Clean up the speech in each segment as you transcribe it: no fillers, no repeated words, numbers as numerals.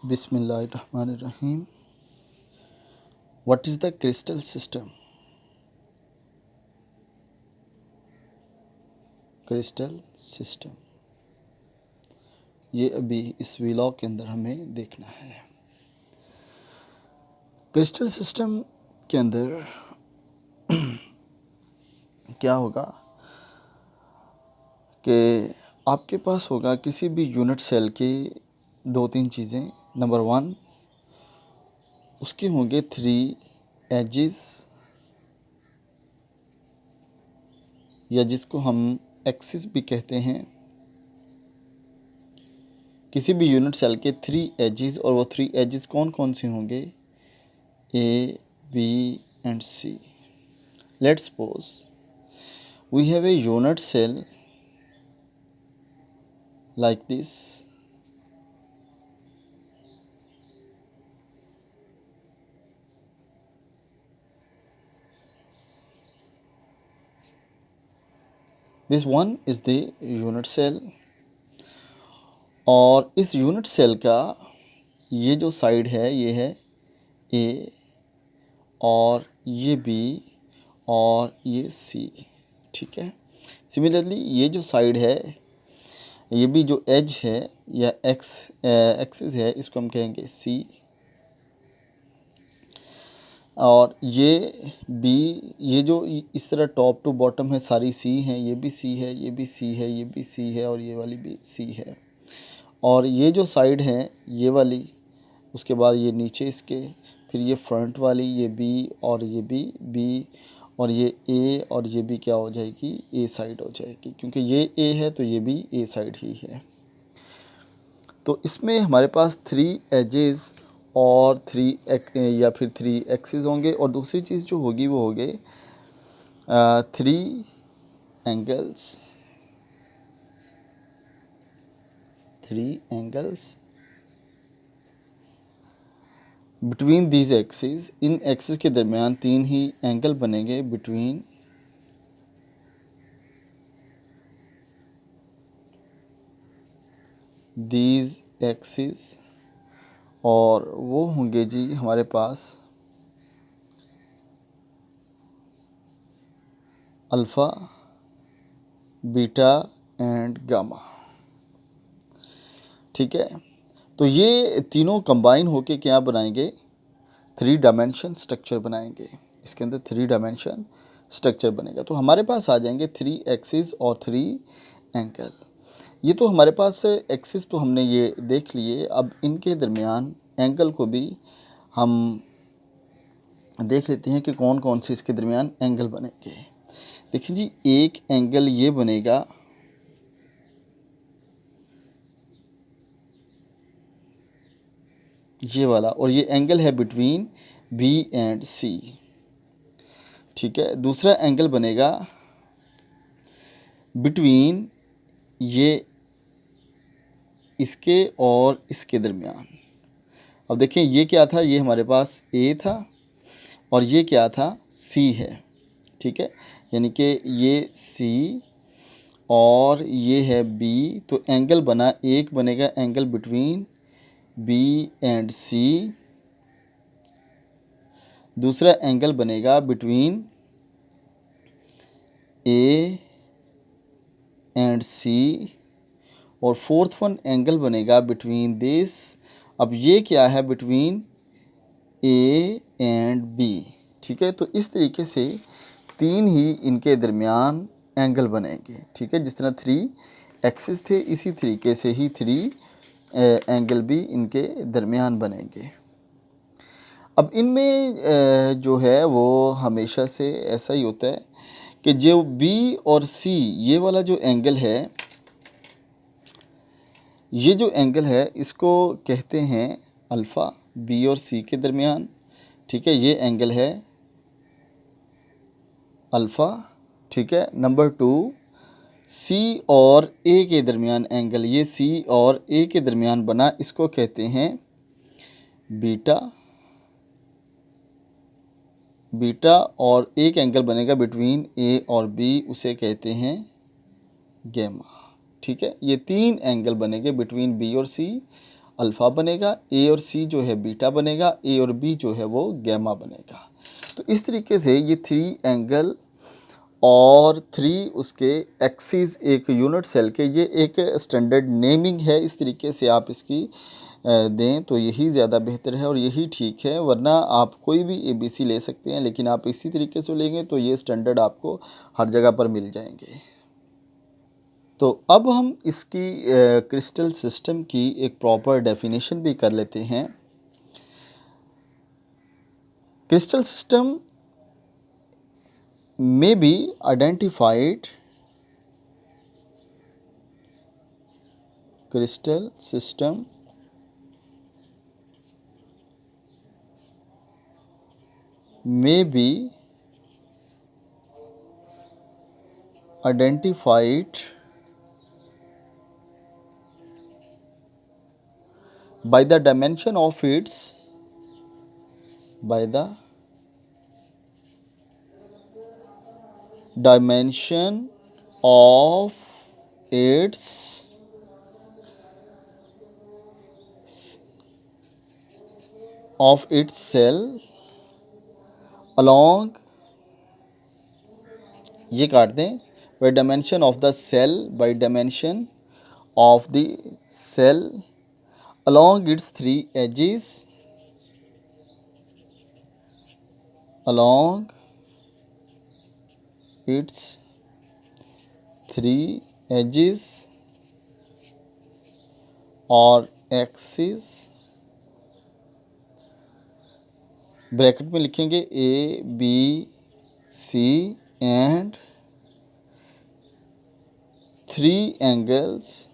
Bismillahirrahmanirrahim. What is the crystal system? Crystal system, ये अभी इस व्लॉग के अंदर हमें देखना है। क्रिस्टल सिस्टम के अंदर क्या होगा कि आपके पास होगा किसी भी यूनिट सेल की दो तीन चीज़ें। नंबर वन, उसके होंगे 3 एजेस या जिसको हम एक्सिस भी कहते हैं। किसी भी यूनिट सेल के 3 एजेस, और वो 3 एजेस कौन कौन से होंगे? A, B and C. Let's suppose we have a unit cell like this. This one is the unit cell, और इस यूनिट सेल का ये जो साइड है ये है ए, और ये बी, और ये सी। ठीक है। सिमिलरली ये जो साइड है, ये भी जो एज है या एक्सिस है, इसको हम कहेंगे सी, और ये बी, ये जो इस तरह टॉप टू बॉटम है सारी सी हैं, ये भी सी है, ये भी सी है, ये भी सी है, और ये वाली भी सी है। और ये जो साइड है ये वाली, उसके बाद ये नीचे इसके, फिर ये फ्रंट वाली, ये बी, और ये भी बी, और ये ए, और ये भी क्या हो जाएगी? ए साइड हो जाएगी, क्योंकि ये ए है तो ये भी ए साइड ही है। तो इसमें हमारे पास 3 एजेस और 3 या फिर 3 एक्सिस होंगे, और दूसरी चीज़ जो होगी वो होगी 3 angles. 3 angles between these axis. In axis के दरमियान 3 ही एंगल बनेंगे बिटवीन दीज एक्सिस, और वो होंगे जी हमारे पास अल्फ़ा, बीटा एंड गामा। ठीक है। तो ये तीनों कंबाइन होके क्या बनाएंगे? 3 डायमेंशन स्ट्रक्चर बनाएंगे। इसके अंदर 3 डायमेंशन स्ट्रक्चर बनेगा। तो हमारे पास आ जाएंगे 3 एक्सिस और 3 एंगल। ये तो हमारे पास एक्सिस तो हमने ये देख लिए। अब इनके दरमियान एंगल को भी हम देख लेते हैं कि कौन कौन से इसके दरमियान एंगल बनेंगे। देखिए जी, एक एंगल ये बनेगा, ये वाला, और ये एंगल है बिटवीन बी एंड सी। ठीक है। दूसरा एंगल बनेगा बिटवीन ये इसके और इसके दरमियान। अब देखें ये क्या था? ये हमारे पास ए था, और ये क्या था? सी है। ठीक है। यानी कि ये सी और ये है बी, तो एंगल बना, एक बनेगा angle between B and C. दूसरा एंगल बनेगा बिटवीन ए एंड सी, और फोर्थ वन एंगल बनेगा बिटवीन दिस। अब ये क्या है? Between A and B. ठीक है। तो इस तरीके से 3 ही इनके दरमियान एंगल बनेंगे। ठीक है। जिस तरह 3 एक्सिस थे, इसी तरीके से ही 3 एंगल भी इनके दरमियान बनेंगे। अब इनमें जो है वो हमेशा से ऐसा ही होता है कि जो बी और सी, ये वाला जो एंगल है, ये जो एंगल है इसको कहते हैं अल्फ़ा, बी और सी के दरमियान। ठीक है। ये एंगल है अल्फ़ा। ठीक है। नंबर 2, सी और ए के दरमियान एंगल, ये सी और ए के दरमियान बना, इसको कहते हैं बीटा। बीटा, और एक एंगल बनेगा बिटवीन ए और बी, उसे कहते हैं गैमा। ठीक है। ये 3 एंगल बनेंगे बिटवीन बी और सी, अल्फ़ा बनेगा, ए और सी जो है बीटा बनेगा, ए और बी जो है वो गैमा बनेगा। तो इस तरीके से ये 3 एंगल और 3 उसके एक्सिस एक यूनिट सेल के, ये एक स्टैंडर्ड नेमिंग है। इस तरीके से आप इसकी दें तो यही ज़्यादा बेहतर है और यही ठीक है, वरना आप कोई भी ABC ले सकते हैं, लेकिन आप इसी तरीके से लेंगे तो ये स्टैंडर्ड आपको हर जगह पर मिल जाएंगे। तो अब हम इसकी क्रिस्टल सिस्टम की एक प्रॉपर डेफिनेशन भी कर लेते हैं। Crystal system may be identified crystal system may be identified by the dimension of its dimension of its cell along, ये काट दें, by dimension of the cell, by dimension of the cell along its 3 edges, along its 3 edges और axis, bracket में लिखेंगे ABC and 3 angles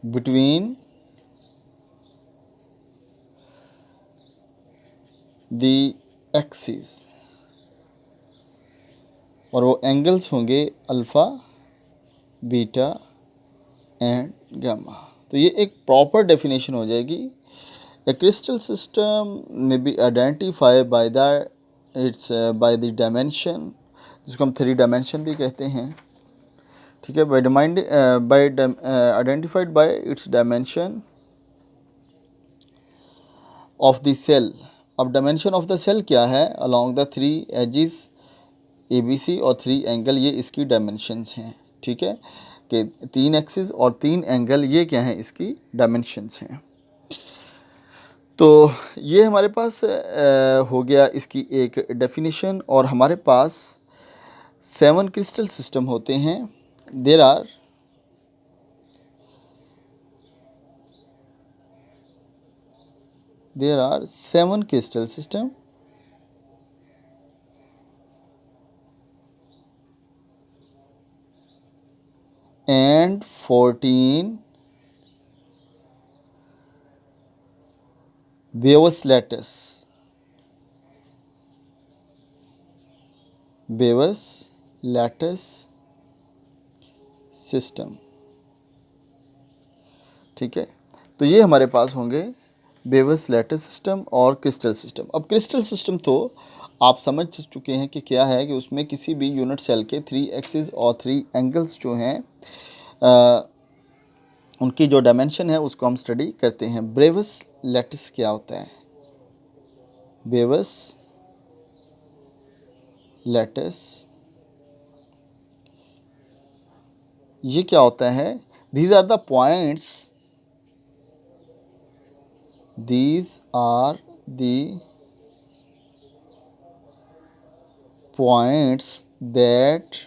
between the axis, और वो angles होंगे alpha, beta and gamma. तो ये एक प्रॉपर डेफिनेशन हो जाएगी। ए क्रिस्टल सिस्टम में be identify by the its by the dimension, जिसको हम 3 डायमेंशन भी कहते हैं, ठीक है, by identified by its dimension of the cell. अब डायमेंशन ऑफ द सेल क्या है? अलोंग द 3 एजिस ABC और 3 एंगल, ये इसकी डायमेंशंस हैं, ठीक है, कि 3 एक्सिस और 3 एंगल ये क्या हैं? इसकी डायमेंशंस हैं। तो ये हमारे पास हो गया इसकी एक डेफिनेशन। और हमारे पास 7 क्रिस्टल सिस्टम होते हैं। There are there are 7 crystal system and 14 Bevis lattice system, ठीक है। तो ये हमारे पास होंगे बेविस लैटिस सिस्टम और क्रिस्टल सिस्टम। अब क्रिस्टल सिस्टम तो आप समझ चुके हैं कि क्या है, कि उसमें किसी भी यूनिट सेल के 3 एक्सिस और 3 एंगल्स जो हैं उनकी जो डायमेंशन है उसको हम स्टडी करते हैं। बेविस लैटिस क्या होता है? बेविस लैटिस ये क्या होता है? These are the points, these are the points that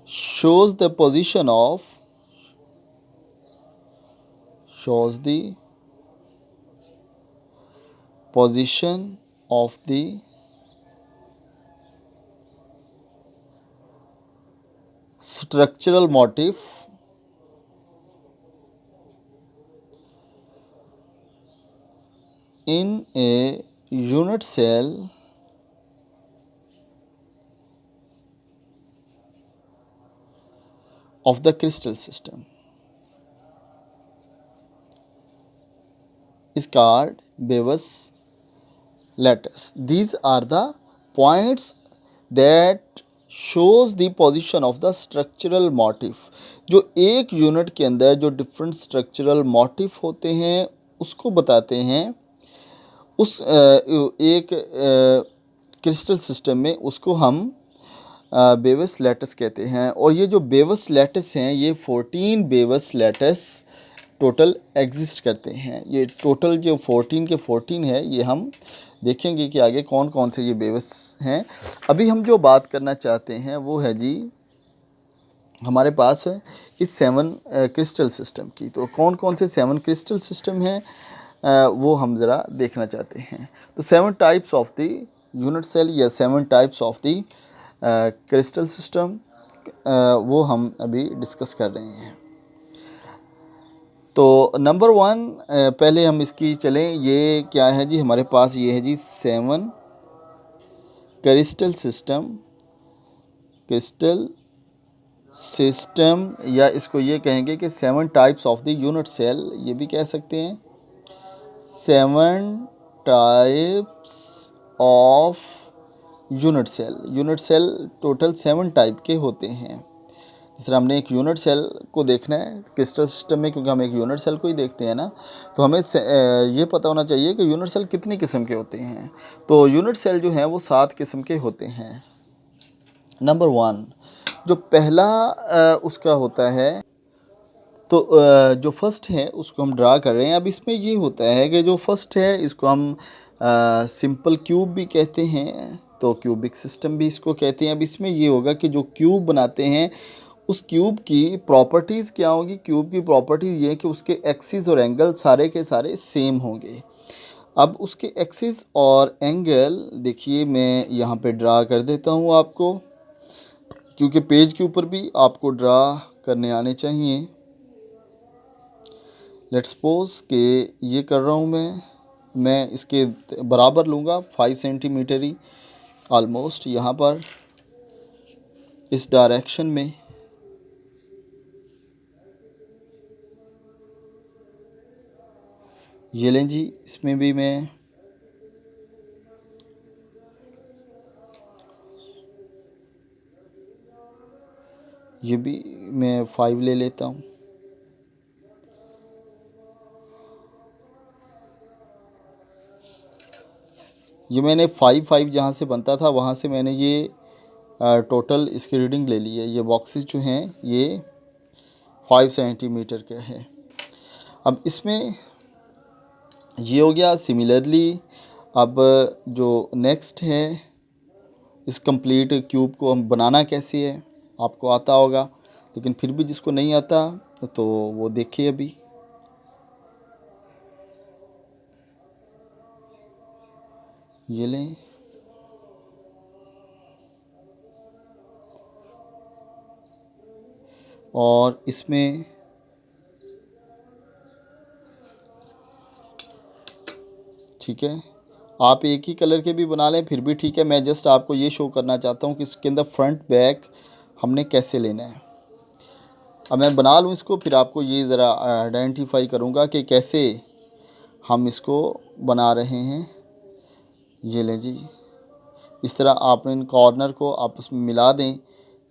shows the position of the structural motif in a unit cell of the crystal system is called Bevis lattice. These are the points that shows the position of the structural motif. जो एक unit के अंदर जो different structural motif होते हैं उसको बताते हैं। उस एक क्रिस्टल सिस्टम में उसको हम बेवस लैटिस कहते हैं। और ये जो बेवस लैटिस हैं ये 14 बेवस लैटिस टोटल एग्जिस्ट करते हैं। ये टोटल जो 14 के 14 है ये हम देखेंगे कि आगे कौन कौन से ये बेवस हैं। अभी हम जो बात करना चाहते हैं वो है जी हमारे पास इस 7 क्रिस्टल सिस्टम की। तो कौन कौन से 7 क्रिस्टल सिस्टम हैं वो हम ज़रा देखना चाहते हैं। तो 7 types of the unit cell या 7 types of the crystal system वो हम अभी डिस्कस कर रहे हैं। तो नंबर 1 पहले हम इसकी चलें, ये क्या है जी हमारे पास, ये है जी 7 क्रिस्टल सिस्टम या इसको ये कहेंगे कि 7 types of the unit cell, ये भी कह सकते हैं 7 types of unit cell. Unit cell total 7 type के होते हैं। जिस तरह हमने एक यूनिट सेल को देखना है क्रिस्टल सिस्टम में, क्योंकि हम एक यूनिट सेल को ही देखते हैं ना, तो हमें ये पता होना चाहिए कि यूनिट सेल कितनी किस्म के होते हैं। तो यूनिट सेल जो हैं वो 7 किस्म के होते हैं। नंबर 1 जो पहला उसका होता है, तो जो फर्स्ट है उसको हम ड्रा कर रहे हैं। अब इसमें ये होता है कि जो फर्स्ट है इसको हम सिंपल क्यूब भी कहते हैं, तो क्यूबिक सिस्टम भी इसको कहते हैं। अब इसमें ये होगा कि जो क्यूब बनाते हैं उस क्यूब की प्रॉपर्टीज़ क्या होगी। क्यूब की प्रॉपर्टीज़ ये है कि उसके एक्सिस और एंगल सारे के सारे सेम होंगे। अब उसके एक्सिस और एंगल देखिए मैं यहाँ पे ड्रा कर देता हूँ आपको, क्योंकि पेज के ऊपर भी आपको ड्रा करने आने चाहिए। लेट्स सपोज कि ये कर रहा हूँ मैं इसके बराबर लूँगा 5 सेंटीमीटर ही ऑलमोस्ट यहाँ पर इस डायरेक्शन में। ये लें जी, इसमें भी मैं ये भी मैं 5 ले लेता हूँ। ये मैंने 5 जहाँ से बनता था वहाँ से मैंने ये टोटल इसकी रीडिंग ले ली है। ये बॉक्सेस जो हैं ये 5 सेंटीमीटर के हैं। अब इसमें ये हो गया। सिमिलरली अब जो नेक्स्ट है, इस कंप्लीट क्यूब को हम बनाना कैसे है आपको आता होगा, लेकिन फिर भी जिसको नहीं आता तो वो देखिए अभी। ये लें, और इसमें ठीक है आप एक ही कलर के भी बना लें फिर भी ठीक है। मैं जस्ट आपको ये शो करना चाहता हूँ कि इसके अंदर फ्रंट बैक हमने कैसे लेना है। अब मैं बना लूँ इसको, फिर आपको ये ज़रा आइडेंटिफाई करूँगा कि कैसे हम इसको बना रहे हैं। ये लें जी, इस तरह आप इन कॉर्नर को आपस में मिला दें,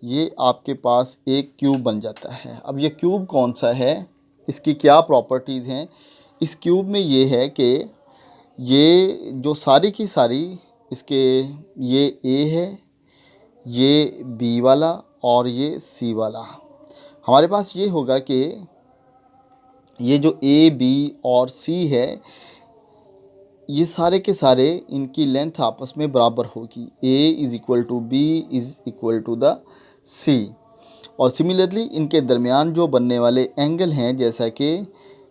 ये आपके पास एक क्यूब बन जाता है। अब ये क्यूब कौन सा है, इसकी क्या प्रॉपर्टीज़ हैं। इस क्यूब में ये है कि ये जो सारी की सारी इसके ये ए है, ये बी वाला और ये सी वाला, हमारे पास ये होगा कि ये जो ए बी और सी है ये सारे के सारे इनकी लेंथ आपस में बराबर होगी। A is equal to B is equal to the C. और सिमिलरली इनके दरमियान जो बनने वाले एंगल हैं, जैसा कि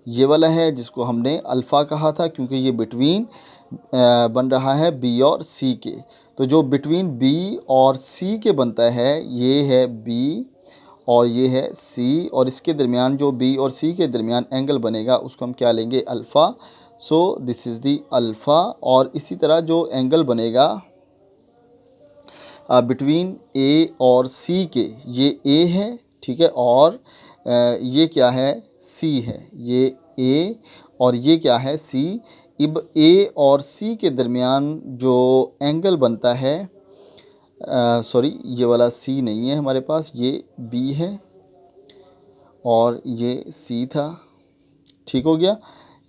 ये वाला है जिसको हमने अल्फ़ा कहा था, क्योंकि ये बिटवीन बन रहा है बी और सी के। तो जो बिटवीन बी और सी के बनता है ये है बी और ये है सी, और इसके दरमियान जो बी और सी के दरमियान एंगल बनेगा उसको हम क्या लेंगे, alpha. So this is the alpha. और इसी तरह जो एंगल बनेगा बिटवीन ए और सी के, ये ए है ठीक है, और ये क्या है, सी है। ये ए और ये क्या है, सी। अब ए और सी के दरमियान जो एंगल बनता है सॉरी, ये वाला सी नहीं है हमारे पास, ये बी है और ये सी था, ठीक हो गया।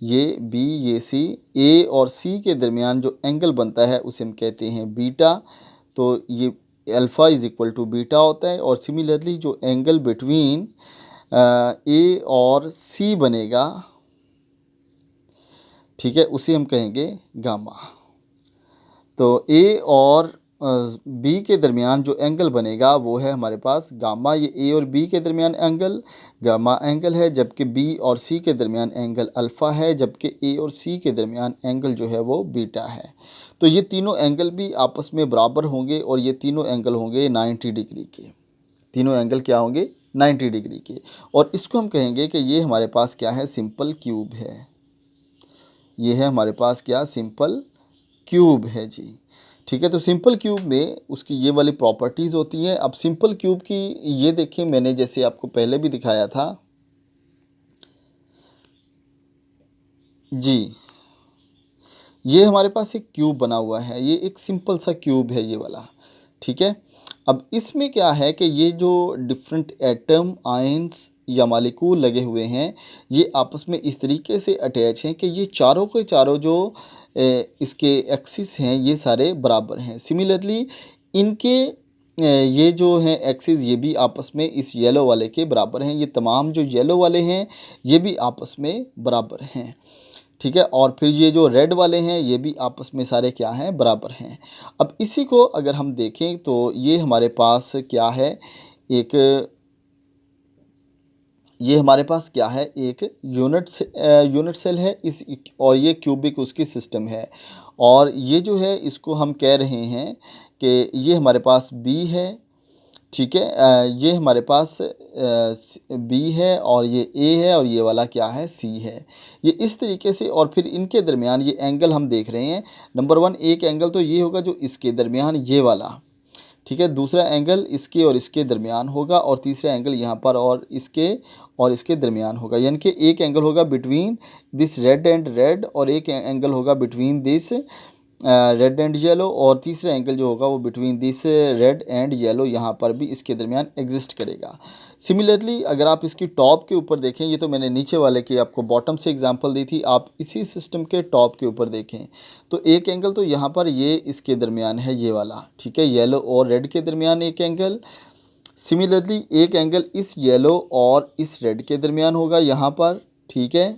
ये बी, ये सी, ए और सी के दरमियान जो एंगल बनता है उसे हम कहते हैं बीटा। तो ये alpha is equal to beta होता है। और सिमिलरली जो एंगल बिटवीन ए और सी बनेगा, ठीक है, उसे हम कहेंगे गामा। तो ए और बी के दरमियान जो एंगल बनेगा वो है हमारे पास गामा। ये ए और बी के दरमियान एंगल गामा एंगल है, जबकि बी और सी के दरमियान एंगल अल्फ़ा है, जबकि ए और सी के दरमियान एंगल जो है वो बीटा है। तो ये तीनों एंगल भी आपस में बराबर होंगे और ये तीनों एंगल होंगे 90 डिग्री के। तीनों एंगल क्या होंगे? 90 डिग्री के। और इसको हम कहेंगे कि ये हमारे पास क्या है? सिंपल क्यूब है। ये है हमारे पास क्या? सिंपल क्यूब है जी। ठीक है, तो सिंपल क्यूब में उसकी ये वाली प्रॉपर्टीज़ होती हैं। अब सिंपल क्यूब की ये देखें, मैंने जैसे आपको पहले भी दिखाया था जी, ये हमारे पास एक क्यूब बना हुआ है, ये एक सिंपल सा क्यूब है ये वाला। ठीक है, अब इसमें क्या है कि ये जो डिफरेंट एटम, आयंस या मालिक्यूल लगे हुए हैं, ये आपस में इस तरीके से अटैच हैं कि ये चारों के चारों जो इसके एक्सिस हैं ये सारे बराबर हैं। सिमिलरली इनके ये जो हैं एक्सिस, ये भी आपस में इस येलो वाले के बराबर हैं। ये तमाम जो येलो वाले हैं ये भी आपस में बराबर हैं। ठीक है, और फिर ये जो रेड वाले हैं ये भी आपस में सारे क्या हैं? बराबर हैं। अब इसी को अगर हम देखें तो ये हमारे पास क्या है? एक ये हमारे पास क्या है? एक यूनिट सेल है इस, और ये क्यूबिक उसकी सिस्टम है। और ये जो है इसको हम कह रहे हैं कि ये हमारे पास बी है। ठीक है, ये हमारे पास बी है और ये ए है और ये वाला क्या है? सी है। ये इस तरीके से, और फिर इनके दरमियान ये एंगल हम देख रहे हैं। नंबर वन, एक एंगल तो ये होगा जो इसके दरमियान ये वाला, ठीक है, दूसरा एंगल इसके और इसके दरमियान होगा, और तीसरा एंगल यहाँ पर और इसके दरमियान होगा। यानी कि एक एंगल होगा between this red and red, और एक एंगल होगा between this red and yellow, और तीसरा एंगल जो होगा वो between this red and yellow, यहाँ पर भी इसके दरमियान एग्जिस्ट करेगा। सिमिलरली अगर आप इसकी टॉप के ऊपर देखें, ये तो मैंने नीचे वाले की आपको बॉटम से एग्जांपल दी थी, आप इसी सिस्टम के टॉप के ऊपर देखें तो एक एंगल तो यहाँ पर ये इसके दरमियान है ये वाला, ठीक है, येलो और रेड के दरमियान एक एंगल। सिमिलरली एक एंगल इस येलो और इस रेड के दरमियान होगा यहाँ पर, ठीक है,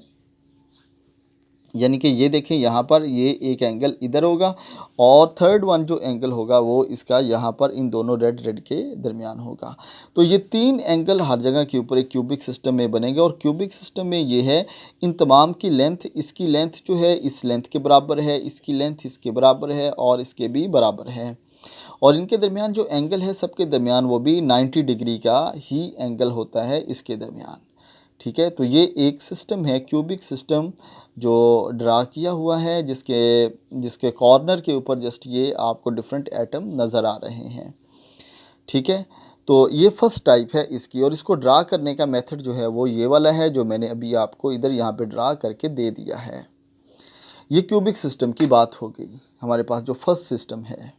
यानी कि ये देखें यहाँ पर ये एक एंगल इधर होगा, और थर्ड वन जो एंगल होगा वो इसका यहाँ पर इन दोनों रेड के दरमियान होगा। तो ये तीन एंगल हर जगह के ऊपर एक क्यूबिक सिस्टम में बनेंगे, और क्यूबिक सिस्टम में ये है इन तमाम की लेंथ, इसकी लेंथ जो है इस लेंथ के बराबर है, इसकी लेंथ इसके बराबर है, और इसके भी बराबर है। और इनके दरमियान जो एंगल है सबके दरमियान वो भी 90 डिग्री का ही एंगल होता है इसके दरमियान। ठीक है, तो ये एक सिस्टम है क्यूबिक सिस्टम जो ड्रा किया हुआ है, जिसके कॉर्नर के ऊपर जस्ट ये आपको डिफरेंट एटम नज़र आ रहे हैं। ठीक है, तो ये फर्स्ट टाइप है इसकी, और इसको ड्रा करने का मेथड जो है वो ये वाला है जो मैंने अभी आपको इधर यहाँ पे ड्रा करके दे दिया है। ये क्यूबिक सिस्टम की बात हो गई, हमारे पास जो फर्स्ट सिस्टम है।